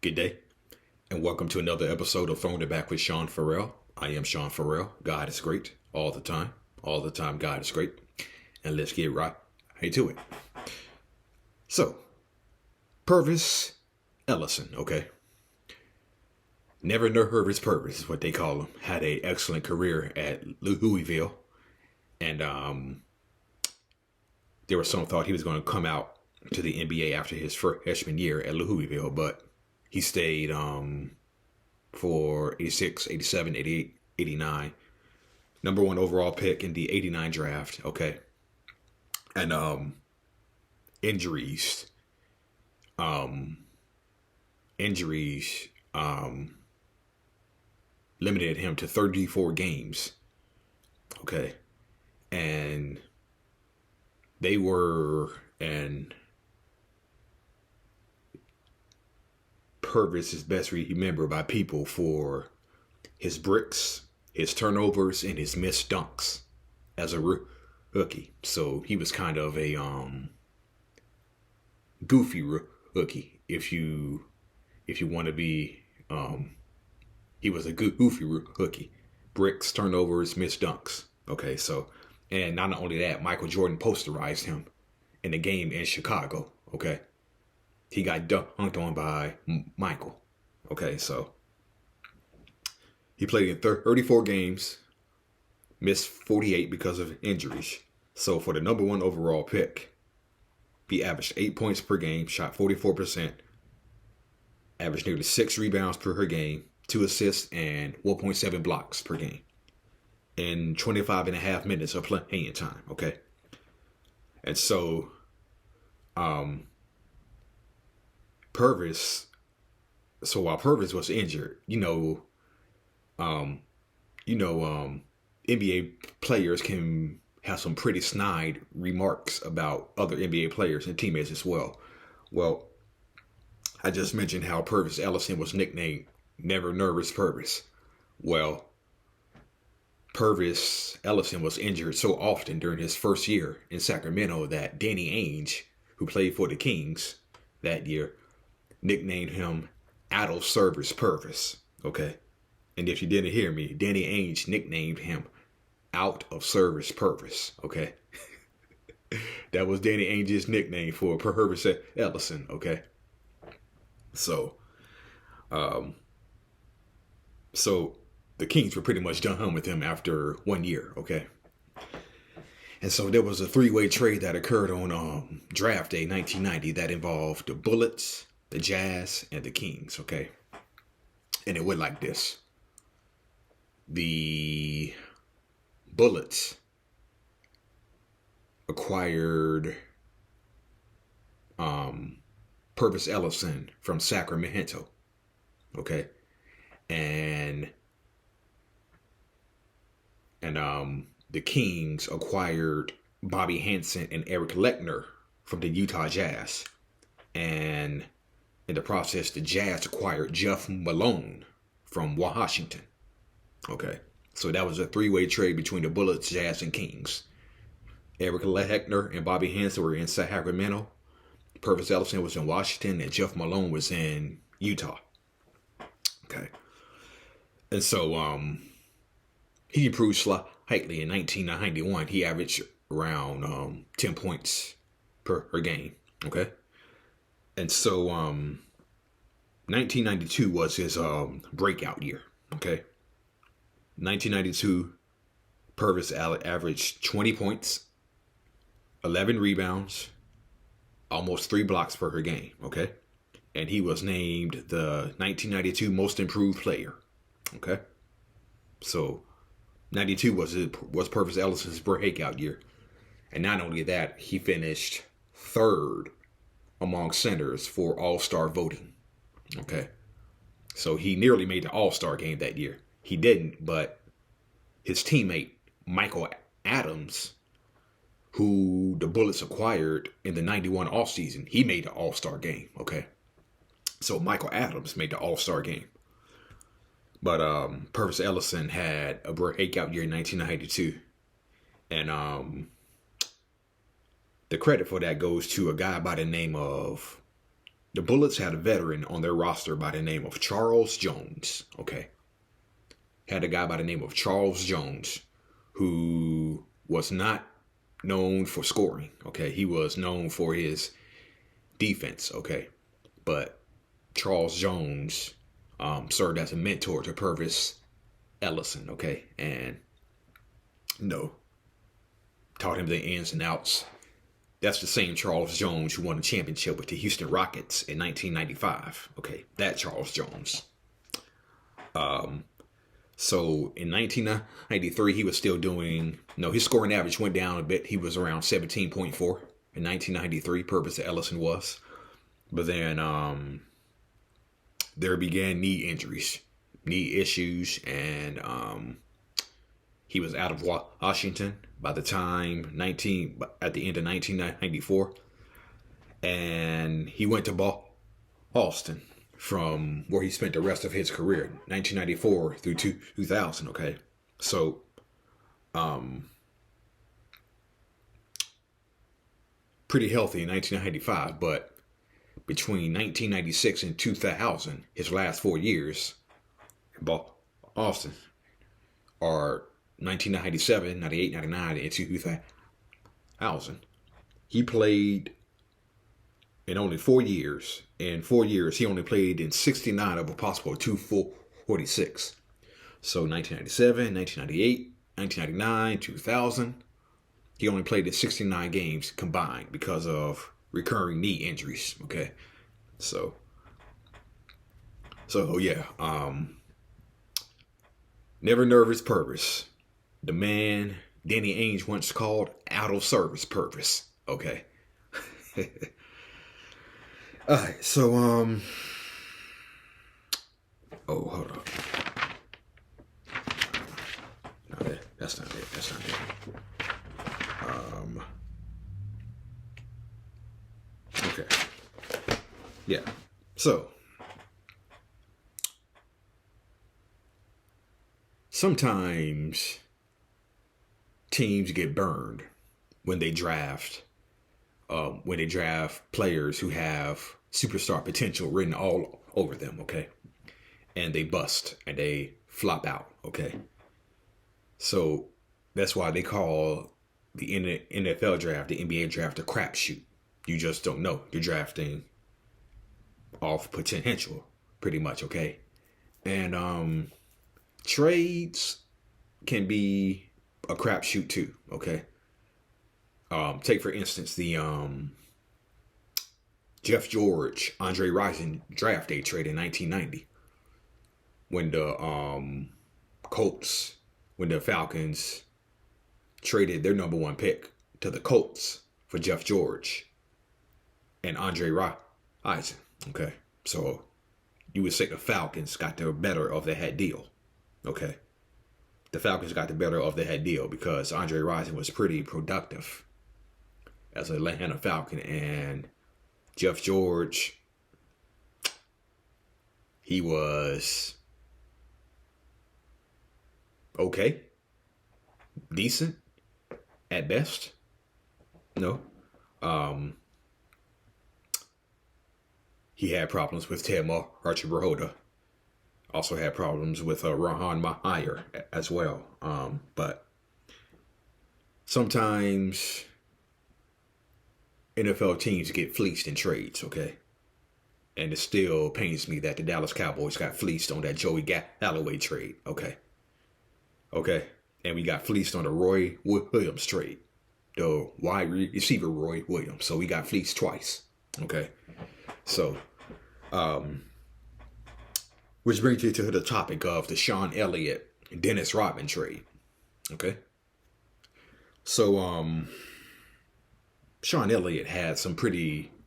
Good day, and welcome to another episode of Throwing It Back with Sean Farrell. I am Sean Farrell. God is great all the time. All the time, God is great. And let's get right to it. So, Pervis Ellison, okay? Never nervous Pervis is what they call him. Had an excellent career at Louisville. And there was some thought he was going to come out to the NBA after his freshman year at Louisville, but he stayed for 86, 87, 88, 89. Number one overall pick in the 89 draft, okay? And injuries limited him to 34 games, okay? And they were, and Pervis is best remembered by people for his bricks, his turnovers, and his missed dunks as a rookie. So he was kind of a goofy rookie. If you want to be, he was a goofy rookie. Bricks, turnovers, missed dunks. Okay, so, and not only that, Michael Jordan posterized him in the game in Chicago. Okay. He got dunked on by Michael. Okay, so he played in 34 games, missed 48 because of injuries. So for the number one overall pick, he averaged 8 points per game, shot 44%, averaged nearly 6 rebounds per game, 2 assists, and 1.7 blocks per game in 25 and a half minutes of playing time. Okay, and so Pervis, so while Pervis was injured, NBA players can have some pretty snide remarks about other NBA players and teammates as well. Well, I just mentioned how Pervis Ellison was nicknamed Never Nervous Pervis. Well, Pervis Ellison was injured so often during his first year in Sacramento that Danny Ainge, who played for the Kings that year, nicknamed him Out of Service Pervis. Okay. And if you didn't hear me, Danny Ainge nicknamed him Out of Service Pervis. Okay. That was Danny Ainge's nickname for Pervis Ellison. Okay. So the Kings were pretty much done with him after 1 year. Okay. And so there was a three-way trade that occurred on draft day 1990 that involved the Bullets, the Jazz, and the Kings, okay? And it went like this. The Bullets acquired Pervis Ellison from Sacramento, okay? And the Kings acquired Bobby Hansen and Eric Lechner from the Utah Jazz. And in the process, the Jazz acquired Jeff Malone from Washington. Okay, so that was a three-way trade between the Bullets, Jazz, and Kings. Eric Lechner and Bobby Hansen were in Sacramento. Pervis Ellison was in Washington, and Jeff Malone was in Utah. Okay, and so he improved slightly in 1991. He averaged around 10 points per game. Okay. And so 1992 was his breakout year, okay? 1992, Pervis averaged 20 points, 11 rebounds, almost 3 blocks per game, okay? And he was named the 1992 Most Improved Player, okay? So 92 was Pervis Ellison's breakout year. And not only that, he finished third among centers for All-Star voting. Okay. So he nearly made the All-Star game that year. He didn't, but his teammate, Michael Adams, who the Bullets acquired in the 91 offseason, he made the All-Star game. Okay. So Michael Adams made the All-Star game. But Pervis Ellison had a breakout year in 1992. And the credit for that goes to a guy by the name of The Bullets had a veteran on their roster by the name of Charles Jones. Okay. Had a guy by the name of Charles Jones who was not known for scoring. Okay. He was known for his defense. Okay. But Charles Jones served as a mentor to Pervis Ellison. Okay. And taught him the ins and outs. That's the same Charles Jones who won the championship with the Houston Rockets in 1995. Okay, that Charles Jones. So in 1993, he was still doing, his scoring average went down a bit. He was around 17.4 in 1993, Pervis Ellison was. But then there began knee injuries, knee issues, and he was out of Washington by the time at the end of 1994, and he went to Boston, from where he spent the rest of his career, 1994 through 2000. Okay, so pretty healthy in 1995, but between 1996 and 2000, his last 4 years in Boston are 1997, 98, 99, and 2000. He played in only 4 years. In 4 years, he only played in 69 of a possible 246. So 1997, 1998, 1999, 2000, he only played in 69 games combined because of recurring knee injuries. Okay, so yeah, never nervous Pervis. The man Danny Ainge once called out of service Pervis. Okay. Alright, so hold on. No, that's not it. That's not it. Okay. Yeah. So sometimes teams get burned when they draft players who have superstar potential written all over them, okay? And they bust and they flop out, okay? So that's why they call the NFL draft, the NBA draft, a crapshoot. You just don't know. You're drafting off potential, pretty much, okay? And trades can be a crapshoot too, okay? Take for instance the Jeff George, Andre Rison draft day trade in 1990, when the Falcons traded their number one pick to the Colts for Jeff George and Andre Rison. Okay, so you would say the Falcons got the better of that deal. Okay, the Falcons got the better of that deal because Andre Rison was pretty productive as an Atlanta Falcon, and Jeff George, he was okay, decent at best. He had problems with Ted Archibald. Also had problems with Rahan Meyer as well. But sometimes NFL teams get fleeced in trades, okay? And it still pains me that the Dallas Cowboys got fleeced on that Joey Galloway trade, okay? Okay, and we got fleeced on the Roy Williams trade, the wide receiver Roy Williams. So we got fleeced twice, okay? So, which brings you to the topic of the Sean Elliott and Dennis Rodman trade, okay? So, Sean Elliott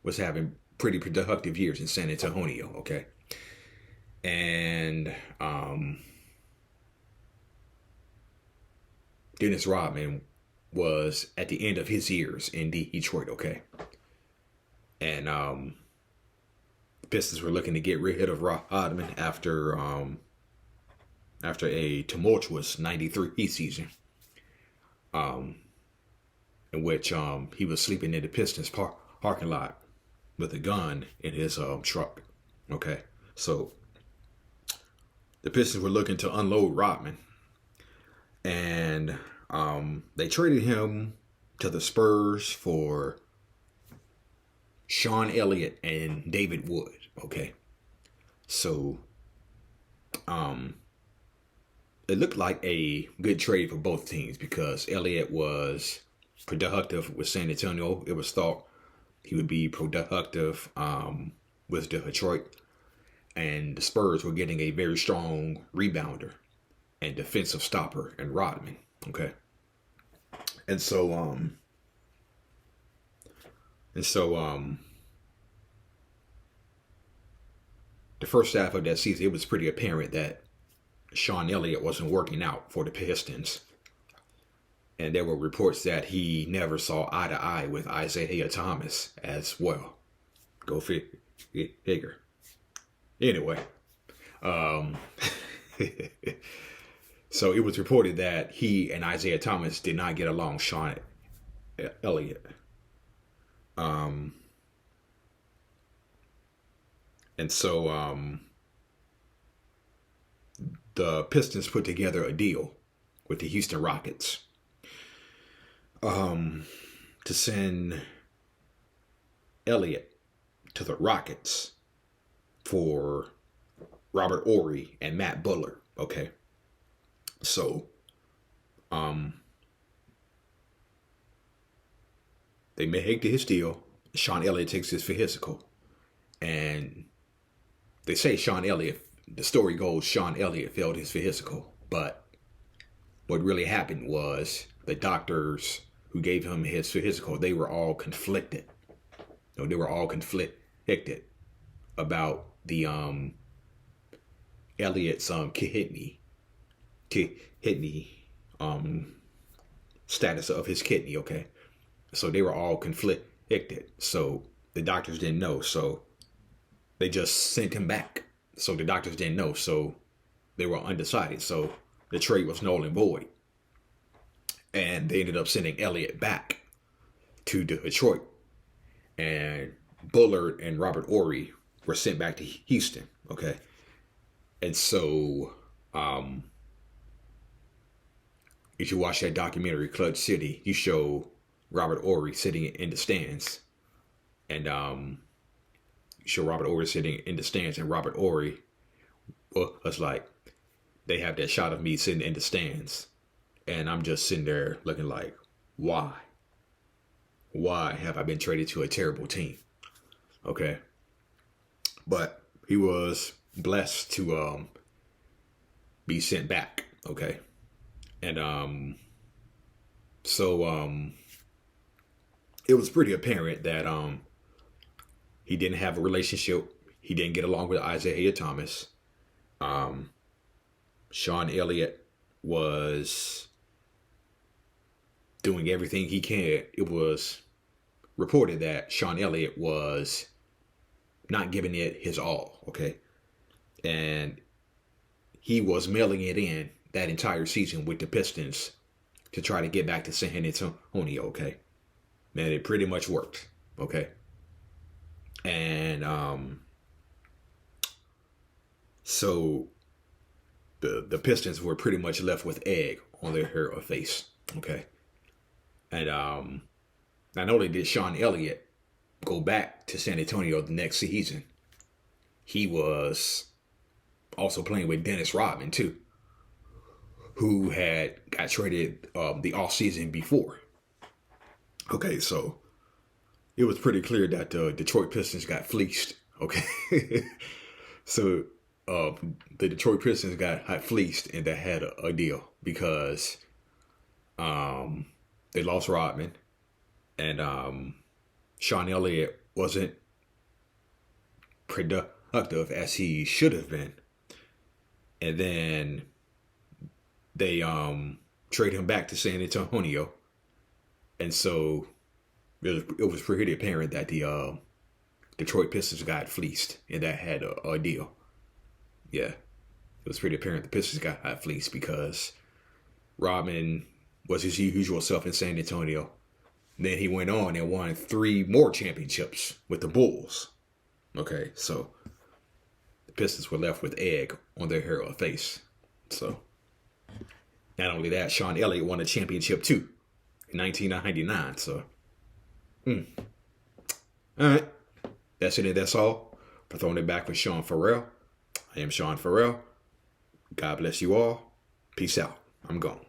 was having pretty productive years in San Antonio, okay? And Dennis Rodman was at the end of his years in Detroit, okay? And the Pistons were looking to get rid of Rodman after a tumultuous 93 season. In which he was sleeping in the Pistons parking lot with a gun in his truck. Okay, so the Pistons were looking to unload Rodman, and they traded him to the Spurs for Sean Elliott and David Wood. Okay, so it looked like a good trade for both teams because Elliott was productive with San Antonio. It was thought he would be productive with Detroit. And the Spurs were getting a very strong rebounder and defensive stopper in Rodman. Okay. And so the first half of that season, it was pretty apparent that Sean Elliott wasn't working out for the Pistons. And there were reports that he never saw eye to eye with Isaiah Thomas as well. Go figure. Anyway, so it was reported that he and Isaiah Thomas did not get along. Sean Elliott. And so the Pistons put together a deal with the Houston Rockets to send Elliott to the Rockets for Robert Horry and Matt Bullard. Okay. So they make his deal. Sean Elliott takes his physical. And they say Sean Elliott, the story goes Sean Elliott failed his physical. But what really happened was the doctors who gave him his physical, they were all conflicted. No, they were all conflicted about the Elliott's kidney status of his kidney. Okay, so they were all conflicted. So the doctors didn't know. So they just sent him back. So the doctors didn't know. So they were undecided. So the trade was null and void. And they ended up sending Elliott back to Detroit. And Bullard and Robert Horry were sent back to Houston. Okay. And so, if you watch that documentary, Clutch City, you show Robert Horry sitting in the stands. And you show Robert Horry sitting in the stands. And Robert Horry was like, they have that shot of me sitting in the stands. And I'm just sitting there looking like, why? Why have I been traded to a terrible team? Okay. But he was blessed to be sent back. Okay. And so it was pretty apparent that he didn't have a relationship. He didn't get along with Isaiah Thomas. Sean Elliott was doing everything he can. It was reported that Sean Elliott was not giving it his all, okay? And he was mailing it in that entire season with the Pistons to try to get back to San Antonio, okay? Man, it pretty much worked, okay? And so the Pistons were pretty much left with egg on their face, okay? And not only did Sean Elliott go back to San Antonio the next season, he was also playing with Dennis Rodman too, who had got traded the off season before. Okay, so it was pretty clear that the Detroit Pistons got fleeced. Okay, so the Detroit Pistons got fleeced, and they had a deal because they lost Rodman, and Sean Elliott wasn't productive as he should have been. And then they trade him back to San Antonio. And so it was pretty apparent that the Detroit Pistons got fleeced, and that had a deal. Yeah, it was pretty apparent the Pistons got fleeced because Rodman was his usual self in San Antonio. Then he went on and won 3 more championships with the Bulls. Okay, so the Pistons were left with egg on their hair or face. So not only that, Sean Elliott won a championship too in 1999. So, all right, that's it and that's all. For throwing it back with Sean Farrell. I am Sean Farrell. God bless you all. Peace out. I'm gone.